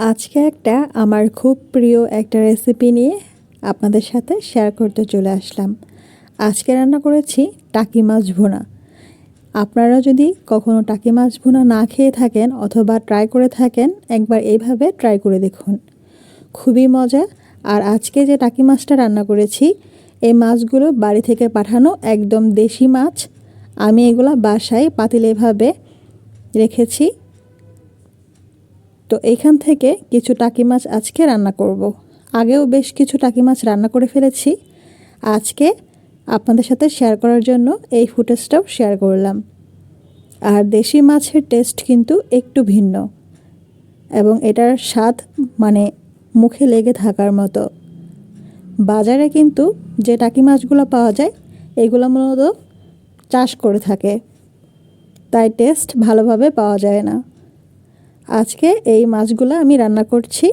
আজকে আমার খুব প্রিয় একটা রেসিপি নিয়ে আপনাদের সাথে শেয়ার করতে চলে আসলাম। আজকে রান্না করেছি টাকি মাছ ভুনা। আপনারা যদি কখনো টাকি মাছ ভুনা না খেয়ে থাকেন অথবা ট্রাই করে থাকেন, একবার এইভাবে ট্রাই করে দেখুন, খুবই মজা। আর আজকে যে টাকি মাছটা রান্না করেছি, এই মাছগুলো বাড়ি থেকে পাঠানো একদম দেশি মাছ। আমি এগুলো বাসায় পাতিলে এভাবে রেখেছি। তো এইখান থেকে কিছু টাকি মাছ আজকে রান্না করব। আগেও বেশ কিছু টাকি মাছ রান্না করে ফেলেছি, আজকে আপনাদের সাথে শেয়ার করার জন্য এই ফুটেজটাও শেয়ার করলাম। আর দেশি মাছের টেস্ট কিন্তু একটু ভিন্ন এবং এটার স্বাদ মুখে লেগে থাকার মতো। বাজারে কিন্তু যে টাকি মাছগুলো পাওয়া যায় এগুলো মূলত চাষ করে থাকে, তাই টেস্ট ভালোভাবে পাওয়া যায় না। আজকে এই মাছগুলো আমি রান্না করছি,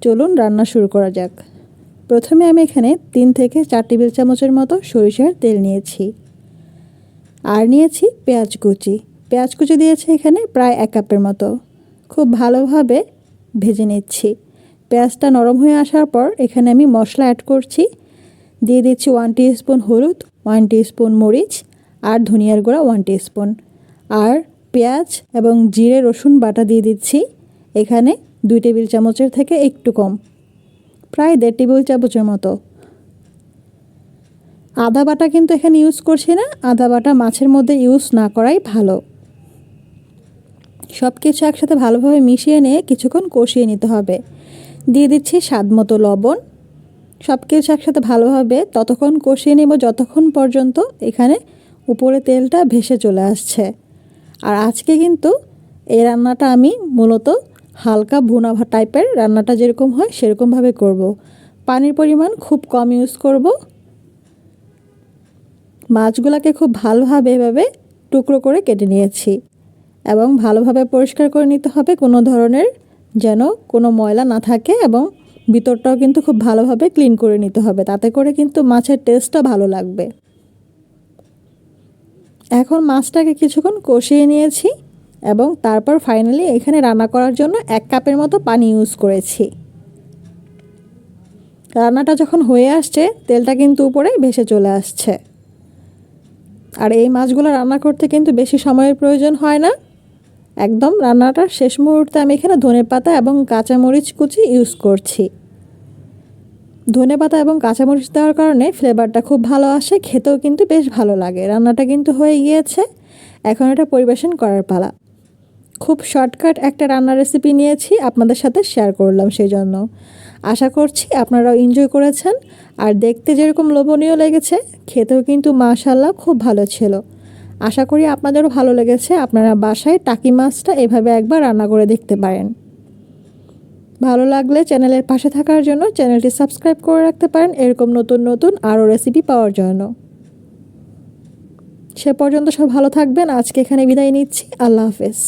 চলুন রান্না শুরু করা যাক। প্রথমে আমি এখানে 3 থেকে 4 টেবিল চামচের মতো সরিষার তেল নিয়েছি আর নিয়েছি পেঁয়াজ কুচি দিয়েছি এখানে প্রায় 1 কাপের মতো। খুব ভালোভাবে ভেজে নিচ্ছি। পেঁয়াজটা নরম হয়ে আসার পর এখানে আমি মশলা অ্যাড করছি। দিয়ে দিচ্ছি 1 টিস্পুন হলুদ, 1 টিস্পুন মরিচ আর ধনিয়ার গুঁড়া 1 টিস্পুন, আর পেঁয়াজ এবং জিরে রসুন বাটা দিয়ে দিচ্ছি এখানে 2 টেবিল চামচের থেকে একটু কম, প্রায় 1.5 টেবিল চামচের মতো। আদা বাটা কিন্তু এখানে ইউজ করছি না, আদা বাটা মাছের মধ্যে ইউজ না করাই ভালো। সব কিছু একসাথে ভালোভাবে মিশিয়ে নিয়ে কিছুক্ষণ কষিয়ে নিতে হবে। দিয়ে দিচ্ছি স্বাদ মতো লবণ। সব কিছু একসাথে ভালোভাবে ততক্ষণ কষিয়ে নেব যতক্ষণ পর্যন্ত এখানে উপরে তেলটা ভেসে চলে আসছে। আর আজকে কিন্তু এই রান্নাটা আমি মূলত হালকা ভুনা টাইপের রান্নাটা যেরকম হয় সেরকমভাবে করব। পানির পরিমাণ খুব কম ইউজ করব। মাছগুলোকে খুব ভালোভাবে এভাবে টুকরো করে কেটে নিয়েছি এবং ভালোভাবে পরিষ্কার করে নিতে হবে, কোনো ধরনের যেন কোনো ময়লা না থাকে, এবং ভিতরটাও কিন্তু খুব ভালোভাবে ক্লিন করে নিতে হবে, তাতে করে কিন্তু মাছের টেস্টটা ভালো লাগবে। এখন মাছটাকে কিছুক্ষণ কষিয়ে নিয়েছি এবং তারপর ফাইনালি এখানে রান্না করার জন্য 1 কাপের মতো পানি ইউজ করেছি। রান্নাটা যখন হয়ে আসছে তেলটা কিন্তু উপরে ভেসে চলে আসছে। আর এই মাছগুলো রান্না করতে কিন্তু বেশি সময়ের প্রয়োজন হয় না। একদম রান্নাটার শেষ মুহূর্তে আমি এখানে ধনেপাতা এবং কাঁচামরিচ কুচি ইউজ করছি। ধনেপাতা এবং কাঁচামরিচ দেওয়ার কারণে ফ্লেভারটা খুব ভালো আসে, খেতেও কিন্তু বেশ ভালো লাগে। রান্নাটা কিন্তু হয়ে গিয়েছে, এখন এটা পরিবেশন করার পালা। খুব শর্টকাট একটা রান্নার রেসিপি নিয়েছি, আপনাদের সাথে শেয়ার করলাম। সেই জন্য আশা করছি আপনারাও এনজয় করেছেন। আর দেখতে যেরকম লোভনীয় লেগেছে, খেতেও কিন্তু মাশাআল্লাহ খুব ভালো ছিল। আশা করি আপনাদেরও ভালো লেগেছে। আপনারা বাসায় টাকি মাছটা এভাবে একবার রান্না করে দেখতে পারেন। ভালো লাগলে চ্যানেলের পাশে থাকার জন্য চ্যানেলটি সাবস্ক্রাইব করে রাখতে পারেন, এরকম নতুন নতুন আরও রেসিপি পাওয়ার জন্য। সে পর্যন্ত সব ভালো থাকবেন। আজকে এখানে বিদায় নিচ্ছি। আল্লাহ হাফেজ।